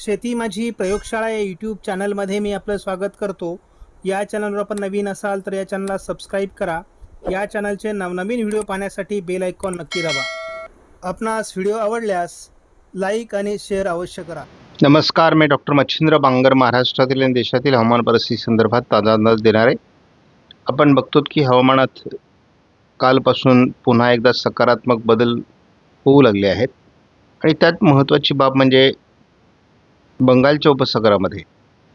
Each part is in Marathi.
शेती माझी प्रयोगशाळा या यूट्यूब चॅनलमध्ये मी आपलं स्वागत करतो. या चॅनलवर आपण नवीन असाल तर या चॅनलला सबस्क्राईब करा. या चॅनलचे नवनवीन व्हिडिओ पाहण्यासाठी बेल आयकॉन नक्की दाबा. आपणास व्हिडिओ आवडल्यास लाईक आणि शेअर अवश्य करा. नमस्कार, मी डॉक्टर मच्छिंद्र बांगर महाराष्ट्रातील आणि देशातील हवामान परिस्थिती संदर्भात ताजा अंदाज देणार आहे. आपण बघतो की हवामानात कालपासून पुन्हा एकदा सकारात्मक बदल होऊ लागले आहेत आणि त्यात महत्त्वाची बाब म्हणजे बंगालच्या उपसागरामध्ये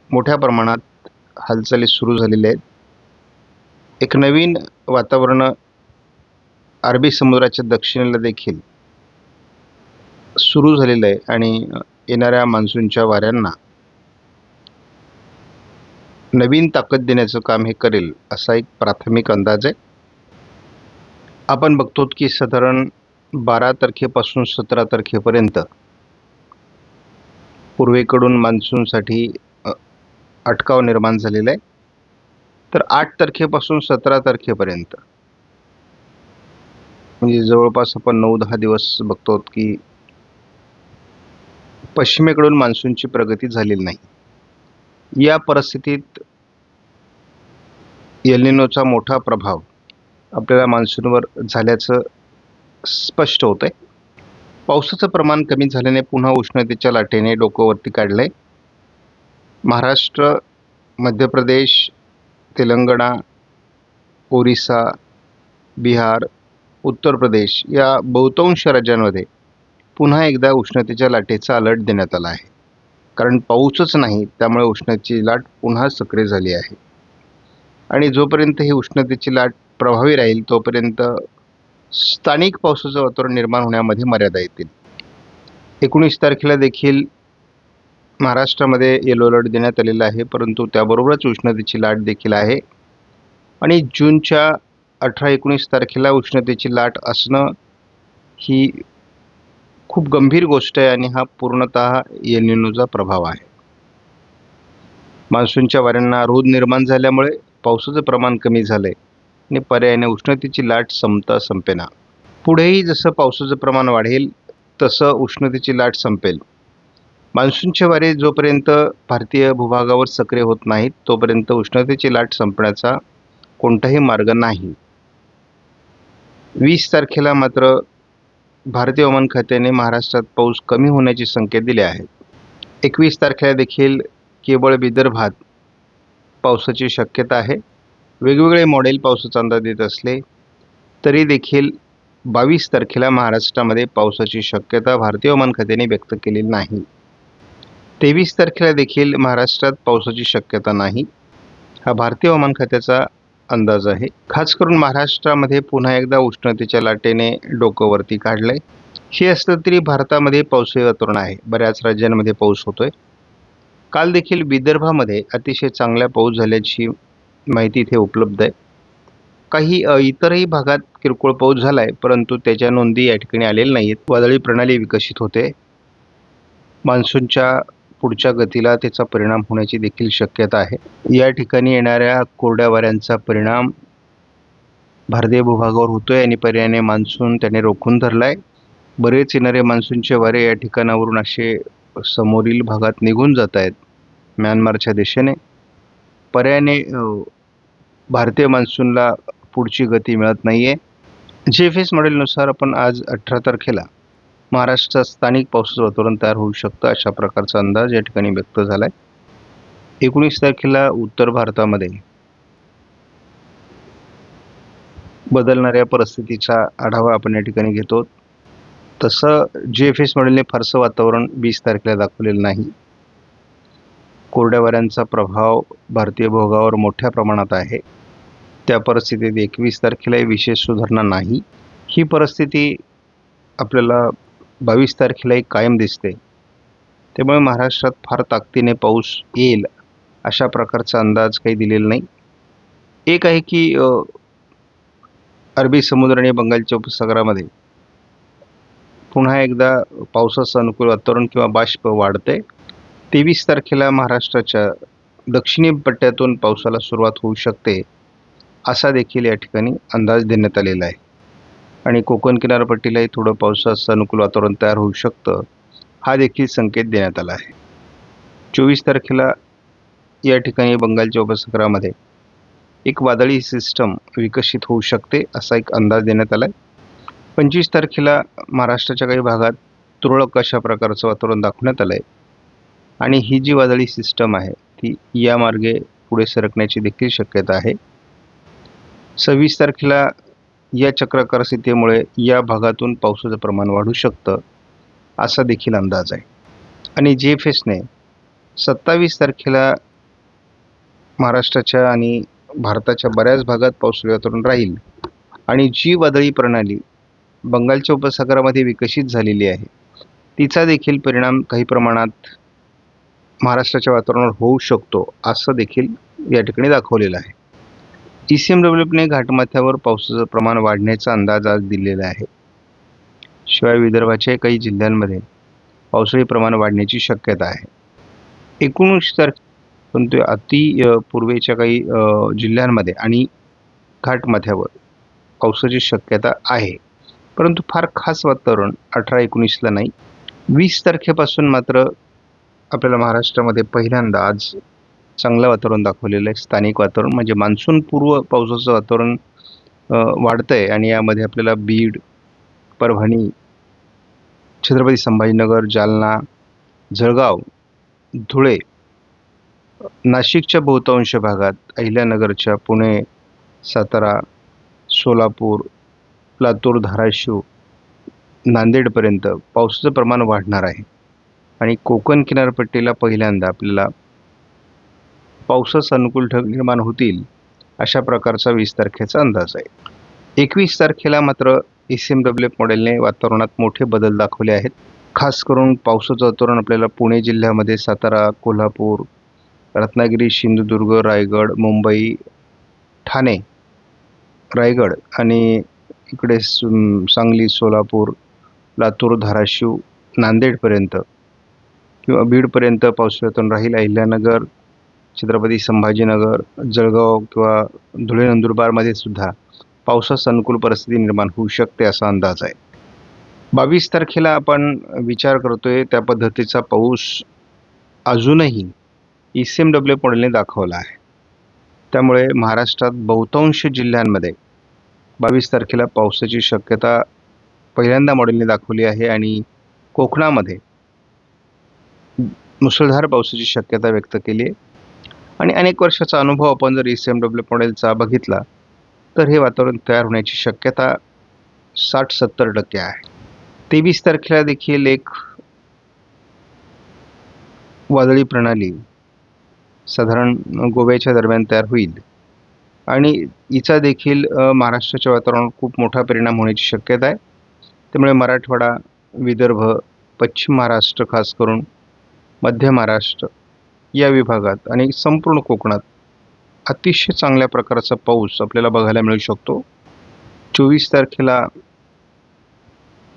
मोठ्या प्रमाणात हालचाली सुरू झालेल्या आहेत. एक नवीन वातावरण अरबी समुद्राच्या दक्षिणेला देखील सुरू झालेलं आहे आणि येणाऱ्या मान्सूनच्या वाऱ्यांना नवीन ताकद देण्याचं काम हे करेल असा एक प्राथमिक अंदाज आहे. आपण बघतो की साधारण 12 तारखेपासून 17 तारखेपर्यंत पूर्वेकडून मान्सूनसाठी अटकाव निर्माण झालेला आहे. तर 8 तारखेपासून 17 तारखेपर्यंत म्हणजे जवळपास आपण 9-10 दिवस बघतो की पश्चिमेकडून मान्सूनची प्रगती झालेली नाही. या परिस्थितीत एल निनोचा मोठा प्रभाव आपल्याला मान्सूनवर झाल्याचं स्पष्ट होतंय. पावसाचं प्रमाण कमी झाल्याने पुन्हा उष्णतेच्या लाटेने डोकं वरती काढलंय. महाराष्ट्र, मध्य प्रदेश, तेलंगणा, ओरिसा, बिहार, उत्तर प्रदेश या बहुतांश राज्यांमध्ये पुन्हा एकदा उष्णतेच्या लाटेचा अलर्ट देण्यात आला आहे. कारण पाऊसच नाही, त्यामुळे उष्णतेची लाट पुन्हा सक्रिय झाली आहे आणि जोपर्यंत ही उष्णतेची लाट प्रभावी राहील तोपर्यंत स्थानिक पावसाचं वातावरण निर्माण होण्यामध्ये मर्यादा येतील. 19 तारखेला देखील महाराष्ट्रामध्ये येलो अलर्ट देण्यात आलेला आहे, परंतु त्याबरोबरच उष्णतेची लाट देखील आहे आणि जूनच्या 18-19 तारखेला उष्णतेची लाट असणं ही खूप गंभीर गोष्ट आहे आणि हा पूर्णतः एल निनोचा प्रभाव आहे. मान्सूनच्या वाऱ्यांना रोध निर्माण झाल्यामुळे पावसाचं प्रमाण कमी झालंय आणि पर्यायाने उष्णतेची लाट संपेना. पुढेही जसं पावसाचं प्रमाण वाढेल तसं उष्णतेची लाट संपेल. मान्सूनचे वारे जोपर्यंत भारतीय भूभागावर सक्रिय होत नाहीत तोपर्यंत उष्णतेची लाट संपण्याचा कोणताही मार्ग नाही. 20 तारखेला मात्र भारतीय हवामान खात्याने महाराष्ट्रात पाऊस कमी होण्याचे संकेत दिले आहेत. 21 तारखेला देखील केवळ विदर्भात पावसाची शक्यता आहे. वेगवेगळे मॉडेल पावसाचा अंदाज देत असले तरी देखील 22 तारखेला महाराष्ट्रामध्ये पावसाची शक्यता भारतीय हवामान खात्याने व्यक्त केलेली नाही. 23 तारखेला देखील महाराष्ट्रात पावसाची शक्यता नाही. हा भारतीय हवामान खात्याचा अंदाज आहे. खास करून महाराष्ट्रामध्ये पुन्हा एकदा उष्णतेच्या लाटेने डोकं वरती काढलंय. हे असलं तरी भारतामध्ये पावसाळी वातावरण आहे. बऱ्याच राज्यांमध्ये पाऊस होतोय. काल देखील विदर्भामध्ये अतिशय चांगला पाऊस झाल्याची माहिती इथे उपलब्ध आहे. काही इतरही भागात किरकोळ पाऊस झालाय, परंतु त्याच्या नोंदी या ठिकाणी आलेल्या नाहीत. वादळी प्रणाली विकसित होते. मान्सूनच्या पुढच्या गतीला त्याचा परिणाम होण्याची देखील शक्यता आहे. या ठिकाणी येणाऱ्या कोरड्या वाऱ्यांचा परिणाम भारतीय भूभागावर होतोय आणि पर्यायाने मान्सून त्याने रोखून धरलाय. बरेच येणारे मान्सूनचे वारे या ठिकाणावरून असे समोरील भागात निघून जात आहेत म्यानमारच्या दिशेने. पर्यायाने भारतीय मान्सूनला पुढची गती मिळत नाहीये. GFS मॉडेलनुसार आपण आज 18 तारखेला महाराष्ट्रात स्थानिक पावसाचं वातावरण तयार होऊ शकतं अशा प्रकारचा अंदाज या ठिकाणी व्यक्त झालाय. 19 तारखेला उत्तर भारतामध्ये बदलणाऱ्या परिस्थितीचा आढावा आपण या ठिकाणी घेतो. तसं GFS मॉडेलने फारसं वातावरण 20 तारखेला दाखवलेलं नाही. कोरड्या वाऱ्यांचा प्रभाव भारतीय भूभागावर मोठ्या प्रमाणात आहे. त्या परिस्थितीत 21 तारखेलाही विशेष सुधारणा नाही. ही परिस्थिती आपल्याला 22 तारखेलाही कायम दिसते. त्यामुळे महाराष्ट्रात फार ताकदीने पाऊस येईल अशा प्रकारचा अंदाज काही दिलेला नाही. एक आहे की अरबी समुद्र आणि बंगालच्या उपसागरामध्ये पुन्हा एकदा पावसाचं अनुकूल वातावरण किंवा बाष्प वाढते. 23 तारखेला महाराष्ट्राच्या दक्षिणी पट्ट्यातून पावसाला सुरुवात होऊ शकते असा देखील या ठिकाणी अंदाज देण्यात आलेला आहे आणि कोकण किनारपट्टीलाही थोडं पावसाचं अनुकूल वातावरण तयार होऊ शकतं हा देखील संकेत देण्यात आला आहे. तारखेला या ठिकाणी बंगालच्या उपसागरामध्ये एक वादळी सिस्टम विकसित होऊ शकते असा एक अंदाज देण्यात आला आहे. 25 तारखेला महाराष्ट्राच्या काही भागात तुरळक अशा प्रकारचं वातावरण दाखवण्यात आलं आहे आणि ही जी वादळी सिस्टम आहे ती या मार्गे पुढे सरकण्याची देखील शक्यता आहे. 26 तारखेला या चक्राकार स्थितीमुळे या भागातून पावसाचं प्रमाण वाढू शकतं असा देखील अंदाज आहे. आणि JFSने 27 तारखेला महाराष्ट्राच्या आणि भारताच्या बऱ्याच भागात पावसाळी वातावरण राहील आणि जी वादळी प्रणाली बंगालच्या उपसागरामध्ये विकसित झालेली आहे तिचा देखील परिणाम काही प्रमाणात महाराष्ट्राच्या वातावरणावर होऊ शकतो असं देखील या ठिकाणी दाखवलेलं आहे. ECMWने घाटमाथ्यावर पावसाचं प्रमाण वाढण्याचा अंदाज आज दिलेला आहे. शिवाय विदर्भाच्या काही जिल्ह्यांमध्ये पावसाळी प्रमाण वाढण्याची शक्यता आहे. 19 तारखेपर्यंत पूर्वेच्या काही जिल्ह्यांमध्ये आणि घाटमाथ्यावर पावसाची शक्यता आहे, परंतु फार खास वातावरण 18-19ला नाही. 20 तारखेपासून मात्र आपल्याला महाराष्ट्रामध्ये पहिल्यांदा आज चांगलं वातावरण दाखवलेलं आहे. स्थानिक वातावरण म्हणजे मान्सून पूर्व पावसाचं वातावरण वाढतंय आणि यामध्ये आपल्याला बीड, परभणी, छत्रपती संभाजीनगर, जालना, जळगाव, धुळे, नाशिकच्या बहुतांश भागात, अहिल्यानगरच्या, पुणे, सातारा, सोलापूर, लातूर, धाराशिव, नांदेडपर्यंत पावसाचं प्रमाण वाढणार आहे आणि कोकण किनारपट्टीला पहिल्यांदा आपल्याला पावसास अनुकूल ढग निर्माण होतील अशा प्रकारचा 20 तारखेचा अंदाज आहे. 21 तारखेला मात्र ECMW मॉडेलने वातावरणात मोठे बदल दाखवले आहेत. खास करून पावसाचं वातावरण आपल्याला पुणे जिल्ह्यामध्ये, सातारा, कोल्हापूर, रत्नागिरी, सिंधुदुर्ग, रायगड, मुंबई, ठाणे, रायगड आणि इकडे सांगली, सोलापूर, लातूर, धाराशिव, नांदेडपर्यंत किंवा बीडपर्यंत पावसाचं वातावरण राहील. अहिल्यानगर, छत्रपती संभाजीनगर, जळगाव किंवा धुळे, नंदुरबारमध्ये सुद्धा पावसास अनुकूल परिस्थिती निर्माण होऊ शकते असा अंदाज आहे. 22 तारखेला आपण विचार करतोय त्या पद्धतीचा पाऊस अजूनही ECMW मॉडेलने दाखवला आहे. त्यामुळे महाराष्ट्रात बहुतांश जिल्ह्यांमध्ये 22 तारखेला पावसाची शक्यता पहिल्यांदा मॉडेलने दाखवली आहे आणि कोकणामध्ये मुसळधार पावसाची शक्यता व्यक्त केली आहे. आणि अनेक वर्षाचा अनुभव आपण जर ECMW मॉडेलचा बघितला तर हे वातावरण तयार होण्याची शक्यता 60-70% आहे. 23 तारखेला देखील एक वादळी प्रणाली साधारण गोव्याच्या दरम्यान तयार होईल आणि हिचा देखील महाराष्ट्राच्या वातावरणावर खूप मोठा परिणाम होण्याची शक्यता आहे. त्यामुळे मराठवाडा, विदर्भ, पश्चिम महाराष्ट्र, खास करून मध्य महाराष्ट्र या विभागात आणि संपूर्ण कोकणात अतिशय चांगल्या प्रकारचा पाऊस आपल्याला बघायला मिळू शकतो. 24 तारखेला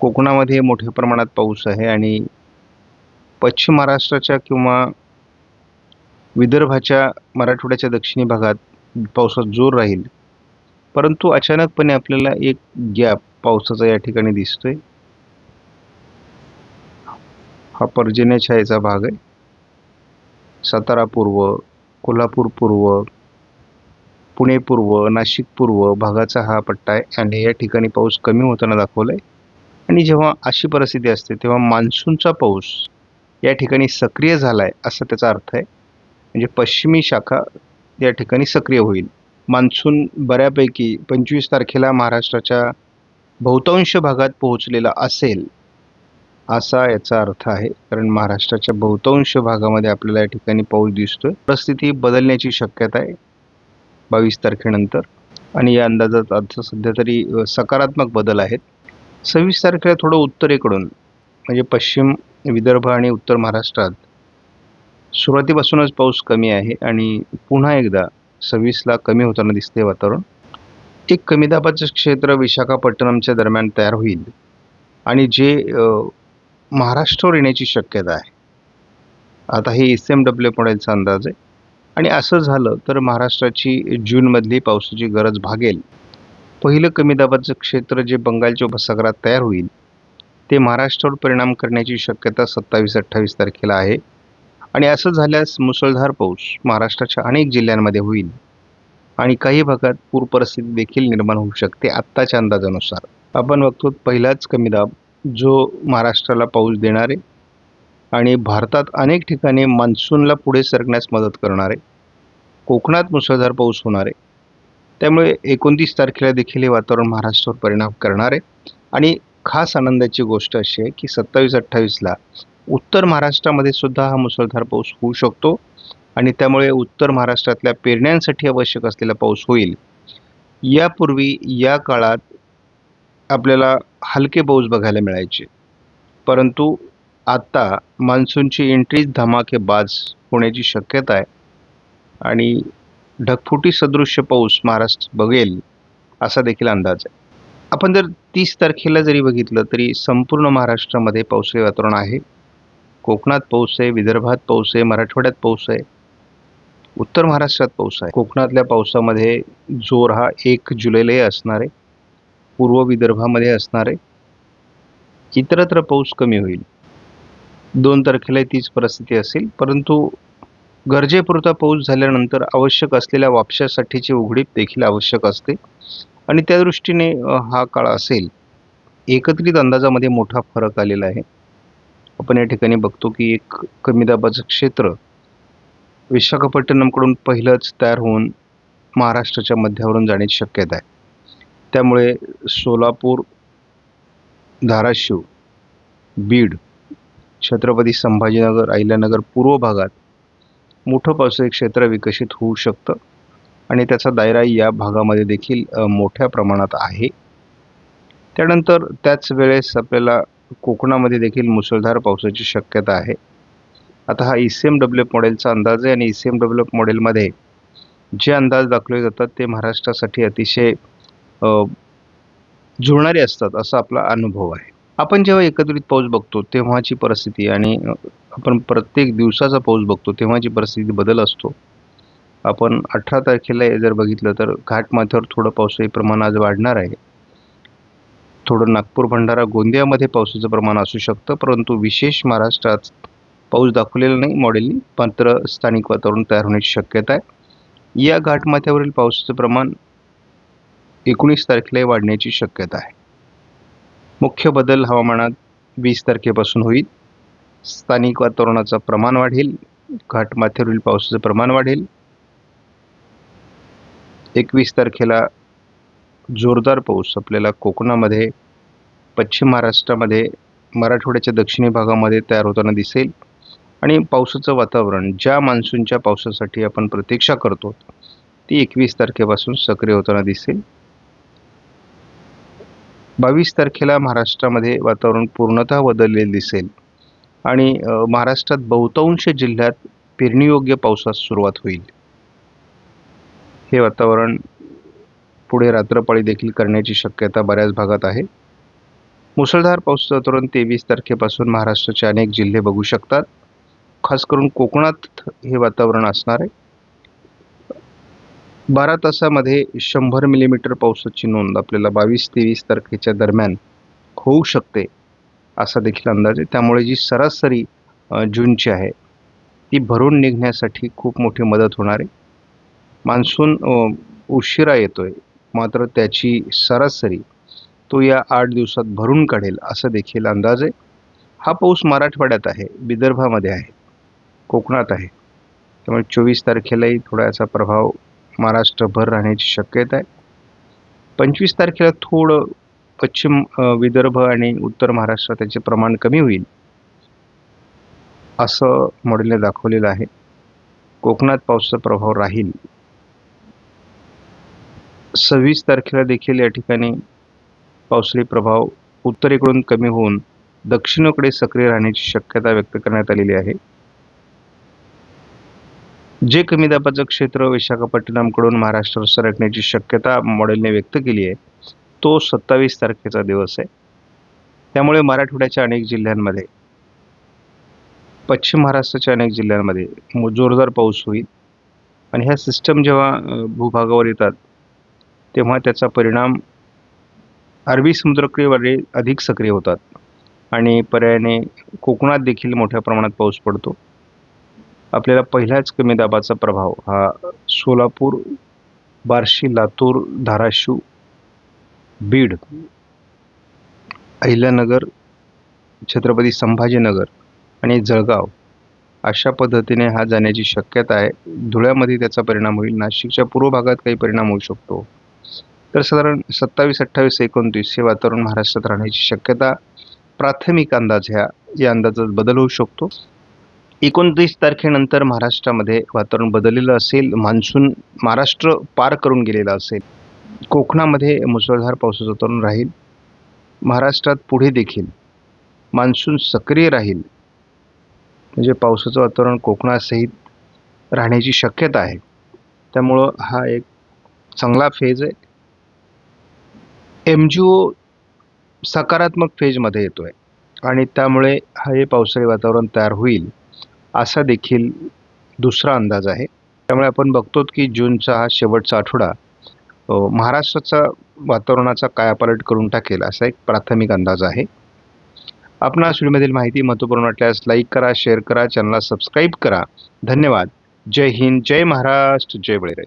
कोकणामध्ये मोठ्या प्रमाणात पाऊस आहे आणि पश्चिम महाराष्ट्राच्या किंवा विदर्भाच्या, मराठवाड्याच्या दक्षिणी भागात पावसाचा जोर राहील, परंतु अचानकपणे आपल्याला एक गॅप पावसाचा या ठिकाणी दिसतोय. हा पर्जन्य छायेचा भाग आहे. सातारा पूर्व, कोल्हापूर पूर्व, पुणे पूर्व, नाशिक पूर्व भागाचा हा पट्टा आहे आणि या ठिकाणी पाऊस कमी होताना दाखवला आहे. आणि जेव्हा अशी परिस्थिती असते तेव्हा मान्सूनचा पाऊस या ठिकाणी सक्रिय झाला आहे असा त्याचा अर्थ आहे. म्हणजे पश्चिमी शाखा या ठिकाणी सक्रिय होईल. मान्सून बऱ्यापैकी 25 तारखेला महाराष्ट्राच्या बहुतांश भागात पोहोचलेला असेल असा याचा अर्थ आहे, कारण महाराष्ट्राच्या बहुतांश भागामध्ये आपल्याला या ठिकाणी पाऊस दिसतोय. परिस्थिती बदलण्याची शक्यता आहे 22 तारखेनंतर आणि या अंदाजात आता सध्या तरी सकारात्मक बदल आहेत. 26 तारखेला थोडं उत्तरेकडून म्हणजे पश्चिम विदर्भ आणि उत्तर महाराष्ट्रात सुरुवातीपासूनच पाऊस कमी आहे आणि पुन्हा एकदा 26ला कमी होताना दिसते वातावरण. एक कमी दाबाचं क्षेत्र विशाखापट्टणमच्या दरम्यान तयार होईल आणि जे महाराष्ट्रावर येण्याची शक्यता आहे. आता हे ECMW मॉडेलचा अंदाज आहे आणि असं झालं तर महाराष्ट्राची जूनमधली पावसाची गरज भागेल. पहिलं कमी दाबाचं क्षेत्र जे बंगालच्या उपसागरात तयार होईल ते महाराष्ट्रावर परिणाम करण्याची शक्यता 27-28 तारखेला आहे आणि असं झाल्यास मुसळधार पाऊस महाराष्ट्राच्या अनेक जिल्ह्यांमध्ये होईल आणि काही भागात पूर परिस्थिती देखील निर्माण होऊ शकते आत्ताच्या अंदाजानुसार. आपण बघतो पहिलाच कमी दाब जो महाराष्ट्राला पाऊस देणार आहे आणि भारतात अनेक ठिकाणी मान्सूनला पुढे सरकण्यास मदत करणार आहे. कोकणात मुसळधार पाऊस होणार आहे. त्यामुळे 29 तारखेला देखील हे वातावरण महाराष्ट्रावर परिणाम करणार आहे आणि खास आनंदाची गोष्ट अशी आहे की 27-28ला उत्तर महाराष्ट्रामध्ये सुद्धा हा मुसळधार पाऊस होऊ शकतो आणि त्यामुळे उत्तर महाराष्ट्रातल्या पेरण्यांसाठी आवश्यक असलेला पाऊस होईल. यापूर्वी या काळात आपल्याला हलके पाऊस बघायला मिळायचे, परंतु आता मान्सूनची एंट्री धमाकेबाज होण्याची शक्यता आहे आणि ढगफुटी सदृश्य पाऊस महाराष्ट्र बघेल असा देखील अंदाज आहे. आपण जर 30 तारखेला जरी बघितलं तरी संपूर्ण महाराष्ट्रामध्ये पावसाळी वातावरण आहे. कोकणात पाऊस आहे, विदर्भात पाऊस आहे, मराठवाड्यात पाऊस आहे, उत्तर महाराष्ट्रात पाऊस आहे. कोकणातल्या पावसामध्ये जोर हा 1 जुलैलाही असणार आहे, पूर्व विदर्भामध्ये असणार आहे. इतरत्र पाऊस कमी होईल. 2 तारखेला तीच परिस्थिती असेल, परंतु गरजेपुरता पाऊस झाल्यानंतर आवश्यक असलेल्या वापशासाठीची उघडीप देखील आवश्यक असते आणि त्या दृष्टीने हा काळ असेल. एकत्रित अंदाजामध्ये मोठा फरक आलेला आहे. आपण या ठिकाणी बघतो की एक कमी दाबाचं क्षेत्र विशाखापट्टणमकडून पहिलंच तयार होऊन महाराष्ट्राच्या मध्यावरून जाण्याची शक्यता आहे. त्यामुळे सोलापूर, धाराशिव, बीड, छत्रपती संभाजीनगर, अहिल्यानगर पूर्व भागात मोठं पावसाळी क्षेत्र विकसित होऊ शकतं आणि त्याचा दायरा या भागामध्ये देखील मोठ्या प्रमाणात आहे. त्यानंतर त्याच वेळेस आपल्याला कोकणामध्ये देखील मुसळधार पावसाची शक्यता आहे. आता हा ECMWF मॉडेलचा अंदाज आहे आणि ECMWF मॉडेलमध्ये जे अंदाज दाखवले जातात ते महाराष्ट्रासाठी अतिशय जुळणारे असतात असा आपला अनुभव आहे. आपण जेव्हा एकत्रित पाऊस बघतो तेव्हाची परिस्थिती आणि आपण प्रत्येक दिवसाचा पाऊस बघतो तेव्हाची परिस्थिती बदल असतो. आपण 18 तारखेला जर बघितलं तर घाटमाथ्यावर थोडं पावसाळी प्रमाण आज वाढणार आहे. थोडं नागपूर, भंडारा, गोंदियामध्ये पावसाचं प्रमाण असू शकतं, परंतु विशेष महाराष्ट्रात पाऊस दाखवलेला नाही मॉडेलनी, मात्र स्थानिक वातावरण तयार होण्याची शक्यता आहे. या घाटमाथ्यावरील पावसाचं प्रमाण 19 तारखेला वाढण्याची शक्यता आहे. मुख्य बदल हवामानात 20 तारखेपासून होईल. स्थानिक वातावरणाचं प्रमाण वाढेल, घाटमाथ्यावरील पावसाचं प्रमाण वाढेल. 21 तारखेला जोरदार पाऊस आपल्याला कोकणामध्ये, पश्चिम महाराष्ट्रामध्ये, मराठवाड्याच्या दक्षिणी भागामध्ये तयार होताना दिसेल आणि पावसाचं वातावरण ज्या मान्सूनच्या पावसासाठी आपण प्रतीक्षा करतो ती 21 तारखेपासून सक्रिय होताना दिसेल. 22 तारखेला महाराष्ट्रामध्ये वातावरण पूर्णतः बदललेले दिसेल आणि महाराष्ट्रात बहुतांश जिल्ह्यात पेरणीयोग्य पावसास सुरुवात होईल. हे वातावरण पुढे रात्रपाळी देखील करण्याची शक्यता बऱ्याच भागात आहे. मुसळधार पावसाचं वातावरण 23 तारखेपासून महाराष्ट्राचे अनेक जिल्हे बघू शकतात. खास करून कोकणात हे वातावरण असणार आहे. 12 तासामध्ये 100 मिलीमीटर पावसाची नोंद आपल्याला 22-23 तारखेच्या दरम्यान होऊ शकते असा देखील अंदाज आहे. त्यामुळे जी सरासरी जूनची आहे ती भरून निघण्यासाठी खूप मोठी मदत होणार आहे. मान्सून उशिरा येतोय, मात्र त्याची सरासरी तो या 8 दिवसात भरून काढेल असा देखील अंदाज आहे. हा पाऊस मराठवाड्यात आहे, विदर्भामध्ये आहे, कोकणात आहे. त्यामुळे 24 तारखेलाही थोडा याचा प्रभाव महाराष्ट्रभर राहण्याची शक्यता आहे. 25 तारखेला थोडं पश्चिम विदर्भ आणि उत्तर महाराष्ट्रात त्याचे प्रमाण कमी होईल असं मॉडेलने दाखवलेलं आहे. कोकणात पावसाचा प्रभाव राहील. 26 तारखेला देखील या ठिकाणी पावसाळी प्रभाव उत्तरेकडून कमी होऊन दक्षिणेकडे सक्रिय राहण्याची शक्यता व्यक्त करण्यात आलेली आहे. जे कमी दाबाचं क्षेत्र विशाखापट्टणमकडून महाराष्ट्रावर सरकण्याची शक्यता मॉडेलने व्यक्त केली आहे तो 27 तारखेचा दिवस आहे. त्यामुळे मराठवाड्याच्या अनेक जिल्ह्यांमध्ये, पश्चिम महाराष्ट्राच्या अनेक जिल्ह्यांमध्ये जोरदार पाऊस होईल आणि ह्या सिस्टम जेव्हा भूभागावर येतात तेव्हा त्याचा परिणाम अरबी समुद्राकडे अधिक सक्रिय होतात आणि पर्यायाने कोकणात देखील मोठ्या प्रमाणात पाऊस पडतो. आपल्याला पहिल्याच कमी दाबाचा प्रभाव हा सोलापूर, बार्शी, लातूर, धाराशिव, बीड, अहिल्यानगर, छत्रपती संभाजीनगर आणि जळगाव अशा पद्धतीने हा जाण्याची शक्यता आहे. धुळ्यामध्ये त्याचा परिणाम होईल. नाशिकच्या पूर्व भागात काही परिणाम होऊ शकतो. तर साधारण 27, 28, 29 हे वातावरण महाराष्ट्रात राहण्याची शक्यता प्राथमिक अंदाज या अंदाजात बदल होऊ शकतो. 29 तारखेनंतर महाराष्ट्रामध्ये वातावरण बदललेलं असेल. मान्सून महाराष्ट्र पार करून गेलेला असेल. कोकणामध्ये मुसळधार पावसाचं वातावरण राहील. महाराष्ट्रात पुढे देखील मान्सून सक्रिय राहील. म्हणजे पावसाचं वातावरण कोकणासहित राहण्याची शक्यता आहे. त्यामुळं हा एक चांगला फेज आहे. MGO सकारात्मक फेजमध्ये येतोय आणि त्यामुळे हे पावसाळी वातावरण तयार होईल असा देखील दुसरा अंदाज आहे. त्यामुळे आपण बघतो की जूनचा हा शेवटचा आठवडा महाराष्ट्राचा वातावरणाचा कायापालट करून टाकेल असा एक प्राथमिक अंदाज आहे. आपणास व्हिडिओमधील माहिती महत्त्वपूर्ण वाटल्यास लाईक करा, शेअर करा, चॅनलला सबस्क्राईब करा. धन्यवाद. जय हिंद, जय महाराष्ट्र, जय बळीराजा.